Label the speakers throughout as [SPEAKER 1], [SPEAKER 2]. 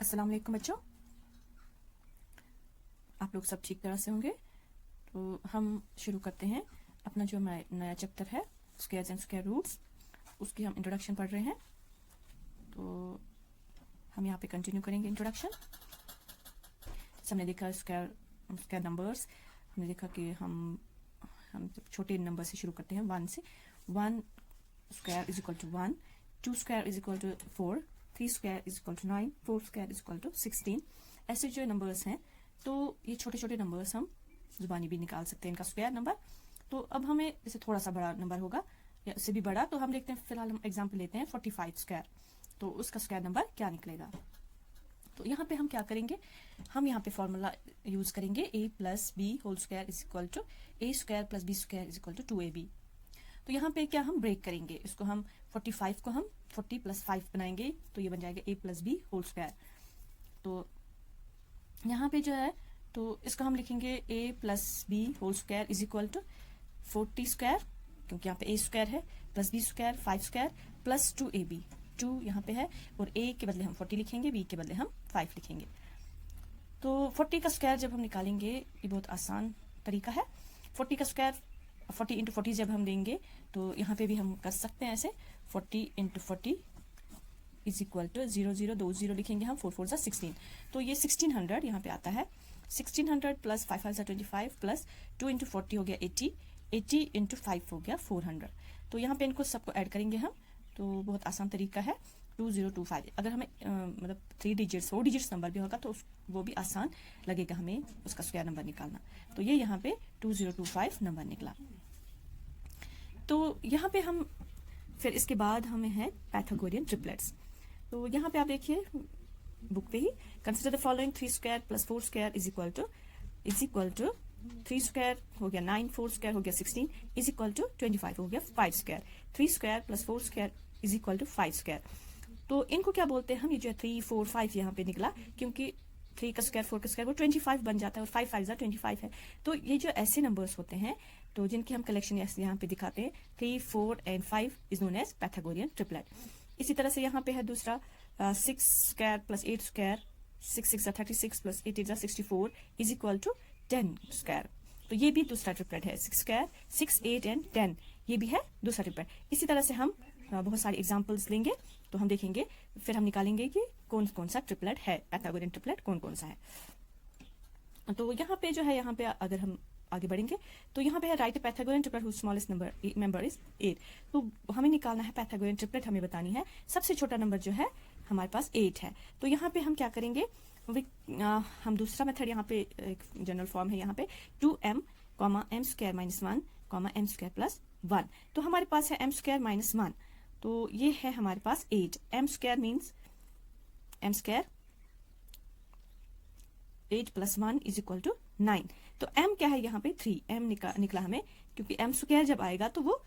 [SPEAKER 1] अस्सलाम वालेकुम बच्चों, आप लोग सब ठीक तरह से होंगे। तो हम शुरू करते हैं अपना जो नया चैप्टर है स्क्वायर्स एंड स्क्वायर रूट्स, उसकी हम इंट्रोडक्शन पढ़ रहे हैं। तो हम यहाँ पे कंटिन्यू करेंगे इंट्रोडक्शन। हमने देखा स्क्वायर नंबर्स, हमने देखा कि हम छोटे नंबर से शुरू करते हैं, 1 से। 1 square is equal to 1, 2 square is equal to 4, 3 square is equal to 9, 4 square is equal to 16। ऐसे जो नंबर्स हैं, तो ये छोटे छोटे नंबर्स हम जुबानी भी निकाल सकते हैं इनका स्क्वायर नंबर। तो अब हमें जैसे थोड़ा सा बड़ा नंबर होगा या उससे भी बड़ा, तो हम देखते हैं, फिलहाल हम एग्जाम्पल लेते हैं 45 स्क्वायर। तो उसका स्क्वायर नंबर क्या निकलेगा। तो यहाँ पे हम क्या करेंगे, हम यहाँ पे फॉर्मूला यूज करेंगे a plus b whole square is equal to a square plus b square is equal to 2ab। तो यहाँ पे क्या हम ब्रेक करेंगे इसको, हम 45 को हम 40 प्लस 5 बनाएंगे, तो ये बन जाएगा a plus b whole square. तो यहाँ पे जो है, तो इसको हम लिखेंगे a plus b whole square is equal to 40 square, क्योंकि यहाँ पे a स्क्वायर है, plus b square 5 square plus 2ab। 2 यहाँ पे है और a के बदले हम 40 लिखेंगे, b के बदले हम 5 लिखेंगे। तो 40 का स्क्वायर जब हम निकालेंगे, ये बहुत आसान तरीका है। 40 का स्क्वायर 40 इंटू 40 जब हम देंगे, तो यहाँ पे भी हम कर सकते हैं ऐसे, 40 इंटू 40 इज इक्वल टू 0 0 2 0 लिखेंगे हम, 4 4 16। तो ये 1600 यहाँ पे आता है। 1600 प्लस 5 5 25 प्लस 2 इंटू 40 हो गया 80, 80 इंटू 5 हो गया 400। तो यहाँ पे इनको सबको ऐड करेंगे हम, तो बहुत आसान तरीका है 2025। अगर हमें मतलब 3 डिजिट्स 4 डिजिट्स नंबर भी होगा तो वो भी आसान लगेगा हमें उसका स्क्वायर नंबर निकालना। तो ये यहाँ पे 2025 नंबर निकला। तो यहाँ पे हम फिर इसके बाद हमें है पैथागोरियन ट्रिपलेट्स। तो यहाँ पे आप देखिए बुक पे ही, consider the following 3 square plus 4 square is equal to 3 square हो गया 9, 4 स्क्वायर हो गया 16 इज इक्वल टू 25 हो गया 5 square. 3 square plus 4 square is equal to 5 square. तो इनको क्या बोलते हैं हम, ये जो है 3 4 5 यहाँ पे निकला, क्योंकि 3 का स्क्वायर 4 का स्क्वायर वो 25 बन जाता है, और 5 5 25 है। तो ये जो ऐसे नंबर्स होते हैं, तो जिनकी हम कलेक्शन यहाँ पे दिखाते हैं, 3 4 and 5 is known as Pythagorean triplet. इसी तरह से यहाँ पे है दूसरा 6 square plus 8 square, 6 6 36 plus 8 8 64 is equal to 10 square. तो ये भी दूसरा ट्रिपलेट है, 6 स्क्वायर 6 8 एंड 10, ये भी है दूसरा ट्रिपलेट। इसी तरह से हम बहुत सारे एग्जांपल्स लेंगे, तो हम देखेंगे, फिर हम निकालेंगे कि कौन कौन सा ट्रिपलेट है, पैथागोरियन ट्रिपलेट कौन कौन सा है। तो यहाँ पे जो है, यहाँ पे अगर हम आगे बढ़ेंगे, तो यहाँ पे है right Pythagorean triplet whose smallest member is 8। तो हमें निकालना है पैथागोरियन ट्रिपलेट, हमें बतानी है सबसे छोटा नंबर जो है हमारे पास 8 है। तो यहाँ पे हम क्या करेंगे, हम दूसरा मेथड, यहाँ पे एक जनरल फॉर्म है, यहाँ पे 2m m square minus 1 m square plus 1। तो हमारे पास है m स्क्वायर माइनस 1, तो ये है हमारे पास 8। m square means m square 8 plus 1 is equal to 9। तो m क्या है यहाँ पे 3, m निकला हमें, क्योंकि m स्क्वायर जब आएगा तो वो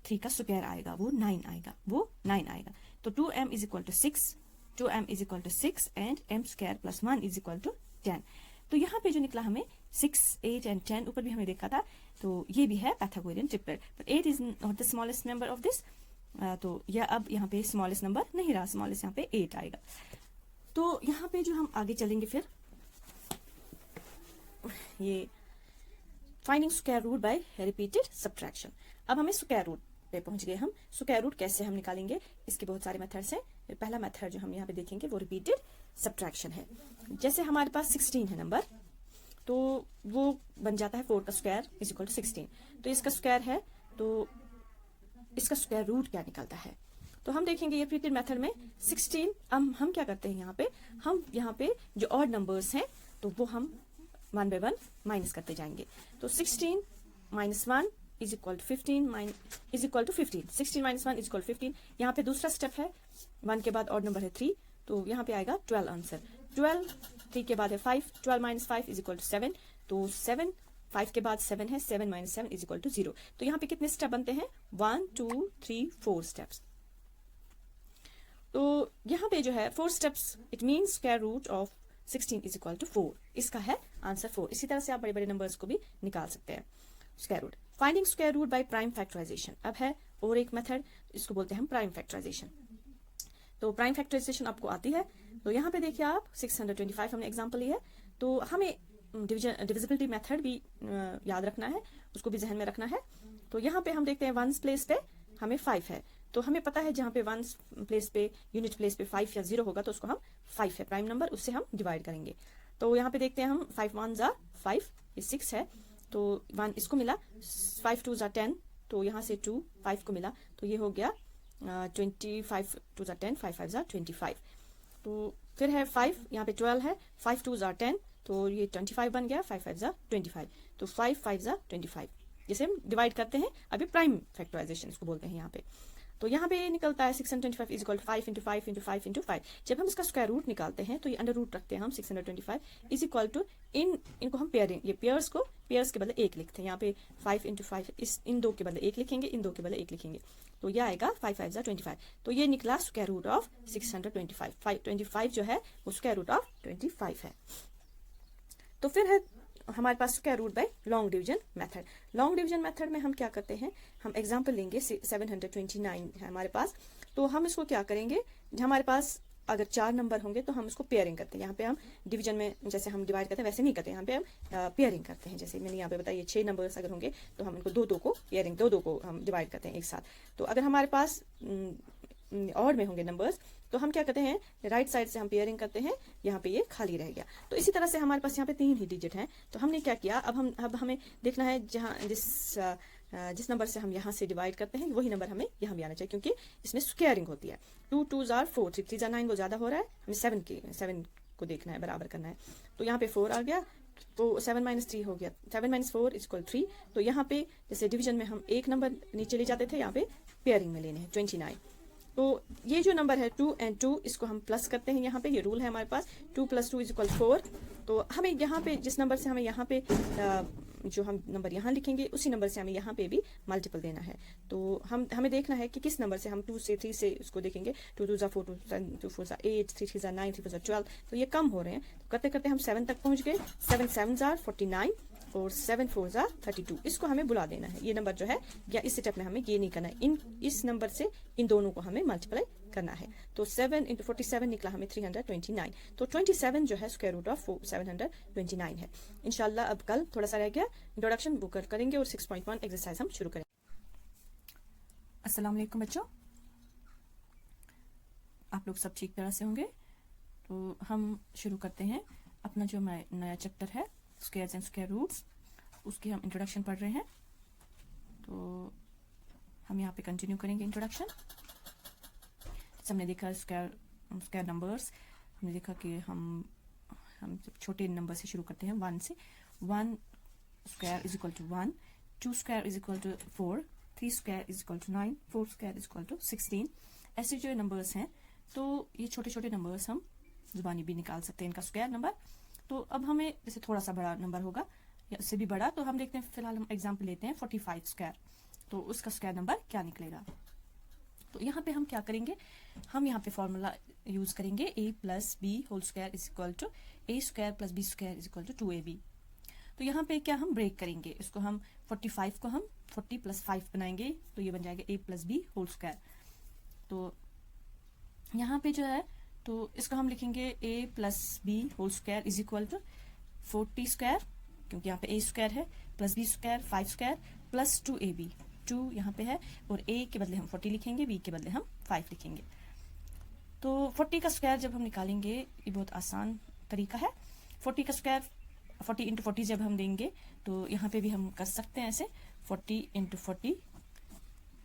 [SPEAKER 1] 3 का स्क्वायर आएगा, वो 9 आएगा। तो 2m is equal to 6, 2m is equal to 6 and m square plus 1 is equal to 10। तो यहाँ पे जो निकला हमें 6 8 एंड 10, ऊपर भी हमें देखा था, तो ये भी है Pythagorean triplet. But 8 is not the smallest number of this, तो यह अब यहाँ पे स्मॉलेस्ट नंबर नहीं रहा, स्मॉलेस्ट यहाँ पे 8 आएगा। तो यहाँ पे जो हम आगे चलेंगे, फिर ये finding square root by repeated subtraction. अब हमें स्क्वायर रूट पे पहुंच गए हम। स्क्वायर रूट कैसे हम निकालेंगे, इसके बहुत सारे मेथड्स हैं। पहला मेथड जो हम यहाँ पे देखेंगे वो रिपीटेड सब्ट्रैक्शन है। जैसे हमारे पास 16 है नंबर, तो वो बन जाता है 4 का स्क्वायर इज इक्वल टू 16। तो इसका स्क्वायर है, तो इसका स्क्वायर रूट क्या निकलता है। तो हम देखेंगे ये रिपीटेड मेथड में 16, हम क्या करते हैं, हम यहाँ पे जो ऑड नंबर्स हैं, तो वो हम 1 by 1 माइनस करते जाएंगे। तो 16 minus 1 is equal to 15 is equal to 15। 16 minus 1 is equal to 15। यहाँ पे दूसरा स्टेप है, 1 के बाद ऑड नंबर है 3, तो यहाँ पे आएगा 12 आंसर। 12, 3 के बाद है 5, 12 माइनस 5 इज इक्वल टू 7। तो 7, 5 के बाद 7 है, 7 माइनस 7 इज इक्वल टू 0। तो यहाँ पे कितने स्टेप बनते हैं, 1 2 3 4 स्टेप्स। तो यहाँ पे जो है 4 steps, it means square root of 16 is equal to 4। इसका है आंसर 4। इसी तरह से आप बड़े बड़े नंबर्स को भी निकाल सकते हैं square root. Finding square root by prime factorization. अब है और एक मेथड, इसको बोलते हैं हम प्राइम फैक्टराइजेशन। तो प्राइम फैक्टराइजेशन आपको आती है। तो यहाँ पे देखिए आप 625 हमने एग्जाम्पल ली है। तो हमें डिविजिबिलिटी मेथड भी याद रखना है, उसको भी जहन में रखना है। तो यहाँ पे हम देखते हैं वंस प्लेस पे हमें 5 है, तो हमें पता है जहाँ पे वंस प्लेस पे यूनिट प्लेस पे 5 या 0 होगा तो उसको हम 5 है प्राइम नंबर, उससे हम डिवाइड करेंगे। तो यहाँ पे देखते हैं हम 5 1 5, ये 6 है, तो 1 इसको मिला, 5 2 10, तो यहाँ से 2 5 को मिला, तो ये हो गया 25 2 10, 5 5 25। तो फिर है 5, यहाँ पे 12 है, 5 2 10, तो ये 25 बन गया, 5 5 25, तो 5 5 25, जिसे हम डिवाइड करते हैं अभी प्राइम फैक्टराइजेशन इसको बोलते हैं यहाँ पे। तो यहाँ पे निकलता है 625 is equal to 5 into 5 into 5 into 5। जब हम इसका स्क्वायर रूट निकालते हैं तो ये अंडर रूट रखते हैं हम 625 इज इक्वल टू इनको हम पेयरिंग, ये पेयर्स को पेयर्स के बदले 1 लिखते हैं। यहाँ पे 5 इंटू 5 इन दो के बदले 1 लिखेंगे, इन दो के बदले 1 लिखेंगे, तो ये आएगा 5 5 25। तो ये निकला स्क्वायर रूट ऑफ 625। 525 जो है वो स्क्वायर रूट ऑफ 25 है। तो फिर है हमारे पास square root by long division method. Long division method में हम क्या करते हैं, हम एग्जांपल लेंगे 729 है हमारे पास, तो हम इसको क्या करेंगे, हमारे पास अगर 4 नंबर होंगे तो हम इसको पेयरिंग करते हैं। यहाँ पे हम डिवीजन में जैसे हम डिवाइड करते हैं वैसे नहीं करते, यहाँ पे हम पेयरिंग करते हैं। जैसे मैंने यहाँ पे बताया 6 नंबर्स अगर होंगे तो हम इनको 2-2 को पेयरिंग, 2-2 को हम डिवाइड करते हैं एक साथ। तो अगर हमारे पास और में होंगे नंबर्स तो हम क्या करते हैं, राइट साइड से हम पेयरिंग करते हैं, यहाँ पे ये खाली रह गया। तो इसी तरह से हमारे पास यहाँ पे 3 ही डिजिट हैं, तो हमने क्या किया, अब हमें देखना है जहाँ जिस नंबर से हम यहाँ से डिवाइड करते हैं वही नंबर हमें यहाँ भी आना चाहिए, क्योंकि इसमें स्क्वायरिंग होती है। 2 2 4, 3 3 9, वो ज्यादा हो रहा है, हमें 7 को देखना है, बराबर करना है। तो यहाँ पे 4 आ गया, तो 7 - 3 हो गया, 7 - 4 = 3। तो यहाँ पे जैसे डिवीजन में हम एक नंबर नीचे ले जाते थे, यहाँ पे पेयरिंग में लेने हैं 29। तो ये जो नंबर है 2 और 2, इसको हम प्लस करते हैं। यहाँ पे ये रूल है हमारे पास, 2 + 2 = 4। तो हमें यहाँ पे जिस नंबर से हमें यहाँ पे जो हम नंबर यहाँ लिखेंगे उसी नंबर से हमें यहाँ पे भी मल्टीपल देना है। तो हमें देखना है कि किस नंबर से हम 2 से 3 से उसको देखेंगे। 2 2 4, 2 4 8, 3 3 9, 3 4 12, तो ये कम हो रहे हैं। तो करते करते हम 7 तक पहुंच गए। 7 7 49 और 7 4 32, इसको हमें बुला देना है। ये नंबर जो है, या इस स्टेप में हमें ये नहीं करना है, इस नंबर से इन दोनों को हमें मल्टीप्लाई करना है। तो 7 × 47 निकला हमें 329। तो 27 जो है स्क्वायर रूट ऑफ 729 है। इंशाल्लाह अब कल थोड़ा सा रह गया, इंट्रोडक्शन वो करेंगे और 6.1 एक्सरसाइज हम शुरू करेंगे। अस्सलाम वालेकुम बच्चों, आप लोग सब ठीक तरह से होंगे। तो हम शुरू करते हैं अपना जो नया चैप्टर है स्क्वायर्स एंड स्क्वायर रूट्स, उसकी हम इंट्रोडक्शन पढ़ रहे हैं। तो हम यहाँ पे कंटिन्यू करेंगे इंट्रोडक्शन। हमने देखा स्क्वायर नंबर्स, हमने देखा कि हम छोटे नंबर से शुरू करते हैं 1 से। 1 square is equal to 1, 2 square is equal to 4, 3 square is equal to 9, 4 square is equal to 16। ऐसे जो नंबर्स हैं, तो ये छोटे छोटे नंबर्स हम जुबानी भी निकाल सकते हैं इनका स्क्वायर नंबर। तो अब हमें जैसे थोड़ा सा बड़ा नंबर होगा या उससे भी बड़ा, तो हम देखते हैं, फिलहाल हम एग्जाम्पल लेते हैं 45 स्क्वायर, तो उसका स्क्वायर नंबर क्या निकलेगा। तो यहाँ पे हम क्या करेंगे, हम यहाँ पे फॉर्मूला यूज करेंगे a + b whole square is equal to a square + b square is equal to 2ab। तो यहाँ पे क्या हम ब्रेक करेंगे इसको, हम 45 को हम 40 + 5 बनाएंगे, तो ये बन जाएगा a + b होल स्क्वायर। तो यहाँ पे जो है, तो इसको हम लिखेंगे a + b whole square is equal to 40 square, क्योंकि यहाँ पे a स्क्वायर है, + b स्क्वायर 5 स्क्वायर + 2ab। 2 यहाँ पे है, और a के बदले हम 40 लिखेंगे, b के बदले हम 5 लिखेंगे। तो 40 का स्क्वायर जब हम निकालेंगे, ये बहुत आसान तरीका है। 40 का स्क्वायर 40 × 40 जब हम देंगे, तो यहाँ पे भी हम कर सकते हैं ऐसे, 40 × 40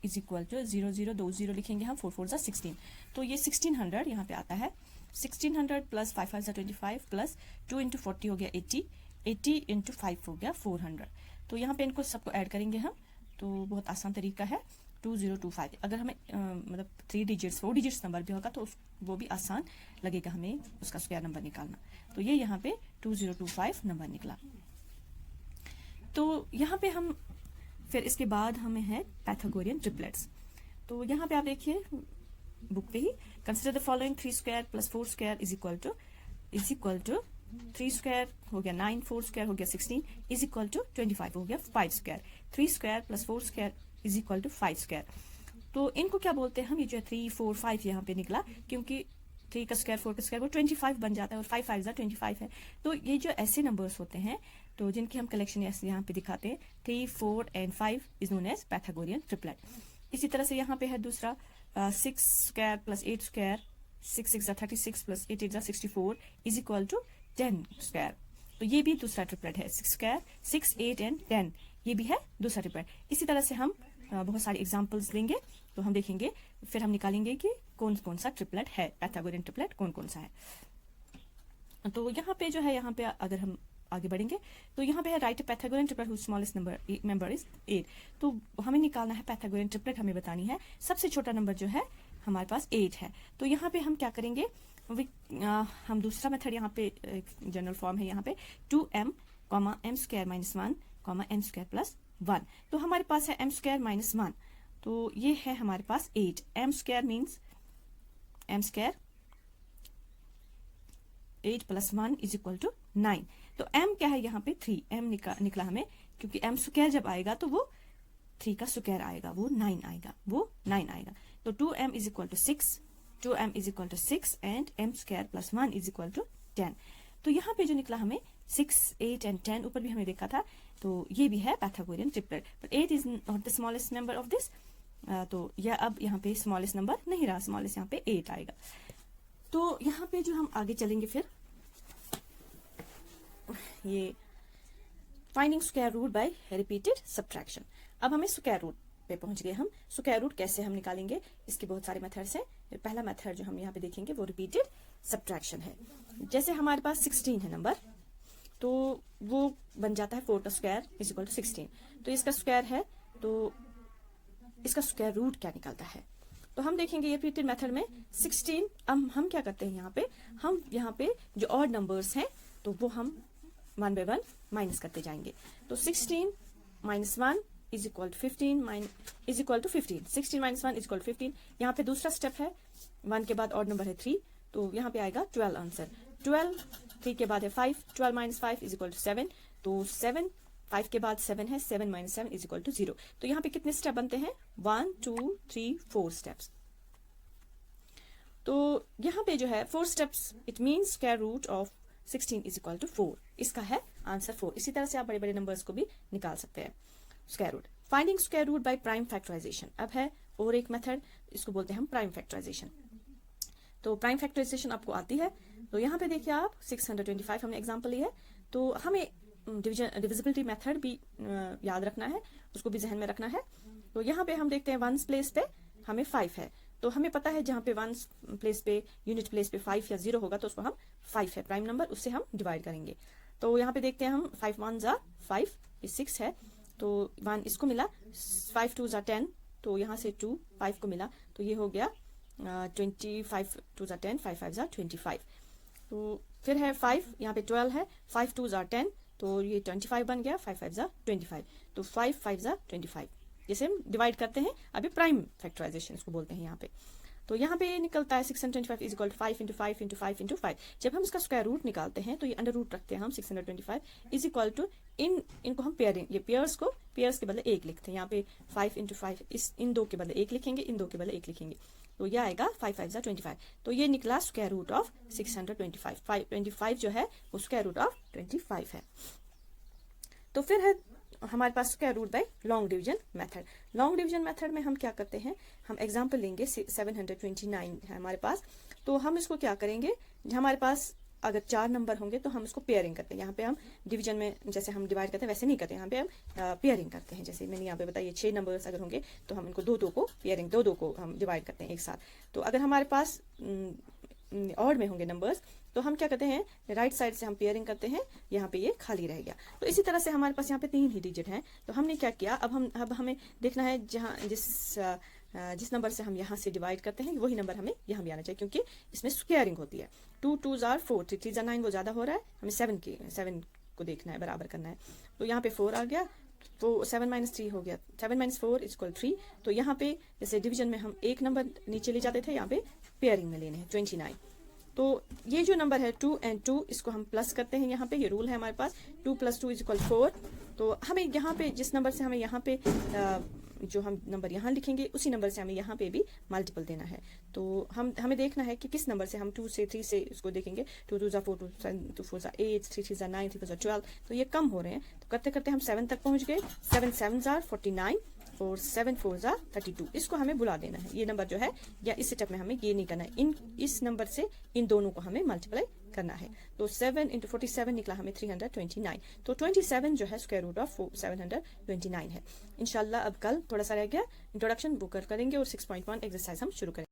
[SPEAKER 1] इज इक्वल टू 0 0 2 0 लिखेंगे हम, 4 4 16। तो ये 1600 यहाँ पे आता है। 1600 + 5 5 25 + 2 × 40 हो गया 80, 80 × 5 हो गया 400। तो यहाँ पे इनको सबको ऐड करेंगे हम, तो बहुत आसान तरीका है 2025। अगर हमें मतलब 3 डिजिट्स 4 डिजिट्स नंबर भी होगा तो वो भी आसान लगेगा हमें उसका स्क्वायर नंबर निकालना। तो ये यहाँ पे 2025 नंबर निकला। तो यहाँ पे हम फिर इसके बाद हमें है पाइथागोरियन ट्रिपलेट्स। तो यहाँ पे आप देखिए बुक पे ही, consider the following 3 square + 4 square is equal to 3 square हो गया 9, 4 स्क्वायर हो गया 16 इज इक्वल टू 25 हो गया 5 square, 3 square + 4 square is equal to 5 square. तो इनको क्या बोलते हैं हम, ये जो 3 4 5 यहाँ पे निकला, क्योंकि 3 का स्क्वायर 4 का स्क्वायर वो 25 बन जाता है, और 5 5 25 है। तो ये जो ऐसे नंबर्स होते हैं तो जिनकी हम कलेक्शन यहाँ पे दिखाते हैं, 3 4 and 5 is known as Pythagorean triplet. इसी तरह से यहाँ पे है दूसरा 6 square plus 8 square, 6 6 36 plus 8 8 64 is equal to 10 square. तो ये भी दूसरा ट्रिपलेट है, 6 स्क्वायर 6 8 एंड 10, ये भी है दूसरा ट्रिपलेट। इसी तरह से हम बहुत सारे एग्जांपल्स लेंगे, तो हम देखेंगे, फिर हम निकालेंगे कि कौन कौन सा ट्रिपलेट है, पैथागोरियन ट्रिपलेट कौन कौन सा है। तो यहाँ पे जो है, यहाँ पे अगर हम आगे बढ़ेंगे तो यहाँ पे है right Pythagorean triplet whose smallest member is 8। तो हमें निकालना है पैथागोरियन ट्रिपलेट, हमें बतानी है सबसे छोटा नंबर जो है हमारे पास 8 है। तो यहाँ पे हम क्या करेंगे, हम दूसरा मेथड यहाँ पे जनरल फॉर्म है, यहाँ पे 2m m square minus 1 m square plus 1। तो हमारे पास है m स्क्वायर माइनस 1, तो ये है हमारे पास 8। m square means m square 8 plus 1 is equal to 9। तो m क्या है यहाँ पे 3, m निकला हमें, क्योंकि m स्क्वायर जब आएगा तो वो 3 का स्क्वायर आएगा, वो 9 आएगा। तो 2m is equal to 6, 2m is equal to 6 and m square plus 1 is equal to 10। तो यहाँ पे जो निकला हमें 6 8 एंड 10, ऊपर भी हमें देखा था, तो ये भी है Pythagorean triplet. But 8 is not the smallest number of this, तो यह अब यहाँ पे स्मॉलेस्ट नंबर नहीं रहा, स्मॉलेस्ट यहाँ पे 8 आएगा। तो यहाँ पे जो हम आगे चलेंगे, फिर ये finding square root by repeated subtraction. अब हमें स्क्वायर रूट पे पहुंच गए हम। स्क्वायर रूट कैसे हम निकालेंगे, इसके बहुत सारे मेथड्स हैं। पहला मेथड जो हम यहाँ पे देखेंगे वो रिपीटेड सब्ट्रैक्शन है। जैसे हमारे पास 16 है नंबर, तो वो बन जाता है 4 का स्क्वायर इज इक्वल टू 16। तो इसका स्क्वायर है, तो इसका स्क्वायर रूट क्या निकलता है। तो हम देखेंगे ये रिपीटेड मेथड में 16, हम क्या करते हैं, हम यहाँ पे जो ऑड नंबर्स हैं तो वो हम 1 by 1 माइनस करते जाएंगे। तो 16 minus 1 is equal to 15 is equal to 15। 16 minus 1 is equal to 15। यहाँ पे दूसरा स्टेप है, 1 के बाद ऑड नंबर है 3, तो यहाँ पे आएगा 12 आंसर। 12, 3 के बाद है 5, 12 माइनस 5 इज इक्वल टू 7। तो 7, 5 के बाद 7 है, 7 माइनस 7 इज इक्वल टू 0। तो यहाँ पे कितने स्टेप बनते हैं, 1 2 3 4 स्टेप्स। तो यहाँ पे जो है 4 steps, it means square root of 16 is equal to 4। इसका है आंसर 4। इसी तरह से आप बड़े बड़े नंबर्स को भी निकाल सकते हैं square root. Finding square root by prime factorization. अब है और एक मेथड, इसको बोलते हैं हम प्राइम फैक्टराइजेशन। तो प्राइम फैक्टराइजेशन आपको आती है, तो यहाँ पे देखिए आप 625 हमने एग्जांपल ली है, तो हमें डिविजिबिलिटी मेथड भी याद रखना है, उसको भी जहन में रखना है। तो यहाँ पे हम देखते हैं 1s प्लेस पे हमें 5 है, तो हमें पता है जहाँ पे 1s प्लेस पे यूनिट प्लेस पे 5 या 0 होगा तो उसको हम 5 है प्राइम नंबर, उससे हम डिवाइड करेंगे। तो यहाँ पे देखते हैं हम 5 1s are 5, ये 6 है, तो 1 इसको मिला, 5 2s are 10, तो यहाँ से 2 5 को मिला, तो ये हो गया 25 2s are 10, 5 5s are 25। तो फिर है 5, यहाँ पे 12 है, 5 2s are 10, तो ये 25 बन गया, 5 5s are 25, तो 5 5s are 25। जैसे हम डिवाइड करते हैं, अभी प्राइम फैक्टराइजेशन इसको बोलते हैं यहाँ पे। तो यहाँ पे ये निकलता है 625 is equal to 5 into 5 into 5 into 5। जब हम इसका स्क्वायर रूट निकालते हैं तो ये अंडर रूट रखते हैं हम 625 इज इक्वल टू, इनको हम पेयरिंग, ये पेयर्स के बदले 1 लिखते हैं। यहाँ पे 5 इंटू 5, इन 2 के बदले 1 लिखेंगे, इन 2 के बदले 1 लिखेंगे, तो ये आएगा 5 5 25। तो ये निकला स्क्वायर रूट ऑफ 625। 25 जो है वो स्क्वायर रूट ऑफ 25 है। तो फिर है हमारे पास square root by long division method. Long division method में हम क्या करते हैं, हम एग्जांपल लेंगे 729 है हमारे पास, तो हम इसको क्या करेंगे, हमारे पास अगर 4 नंबर होंगे तो हम इसको पेयरिंग करते हैं। यहाँ पे हम डिवीजन में जैसे हम डिवाइड करते हैं वैसे नहीं करते, यहाँ पे हम पेयरिंग करते हैं। जैसे मैंने यहाँ पे बताया 6 नंबर्स अगर होंगे तो हम इनको 2 को पेयरिंग, 2 को हम डिवाइड करते हैं एक साथ। तो अगर हमारे पास ऑड में होंगे नंबर्स तो हम क्या करते हैं, राइट साइड से हम पेयरिंग करते हैं, यहाँ पे ये खाली रह गया। तो इसी तरह से हमारे पास यहाँ पे 3 ही डिजिट हैं, तो हमने क्या किया, अब हमें देखना है जहाँ जिस नंबर से हम यहाँ से डिवाइड करते हैं वही नंबर हमें यहाँ भी आना चाहिए, क्योंकि इसमें स्क्वायरिंग होती है। 2 2s are 4, 3 3s are 9, वो ज्यादा हो रहा है, हमें 7 को देखना है, बराबर करना है। तो यहाँ पे 4 आ गया, तो 7 - 3 हो गया, 7 - 4 इज इक्वल 3। तो यहाँ पे जैसे डिवीजन में हम एक नंबर नीचे ले जाते थे, यहाँ पे पेयरिंग में लेने हैं 29। तो ये जो नंबर है 2 and 2, इसको हम प्लस करते हैं। यहाँ पे ये रूल है हमारे पास, 2 + 2 = 4। तो हमें यहाँ पे जिस नंबर से हमें यहाँ पे जो हम नंबर यहाँ लिखेंगे उसी नंबर से हमें यहाँ पे भी मल्टीपल देना है। तो हमें देखना है कि किस नंबर से हम 2 से 3 से इसको देखेंगे। 2 2 4 2 4 8 3 3 9 3 4 12, तो ये कम हो रहे हैं। तो करते करते हम 7 तक पहुंच गए। 7 7 49 और 7 4 32। इसको हमें बुला देना है, ये नंबर जो है, या इस सेटअप में हमें ये नहीं करना है, इस नंबर से इन दोनों को हमें मल्टीप्लाई करना है। तो 7 × 47 निकला हमें 329। तो 27 जो है स्क्वायर रूट ऑफ 729 है। इंशाल्लाह अब कल थोड़ा सा रह गया इंट्रोडक्शन वो करेंगे और 6.1 एक्सरसाइज हम शुरू करेंगे।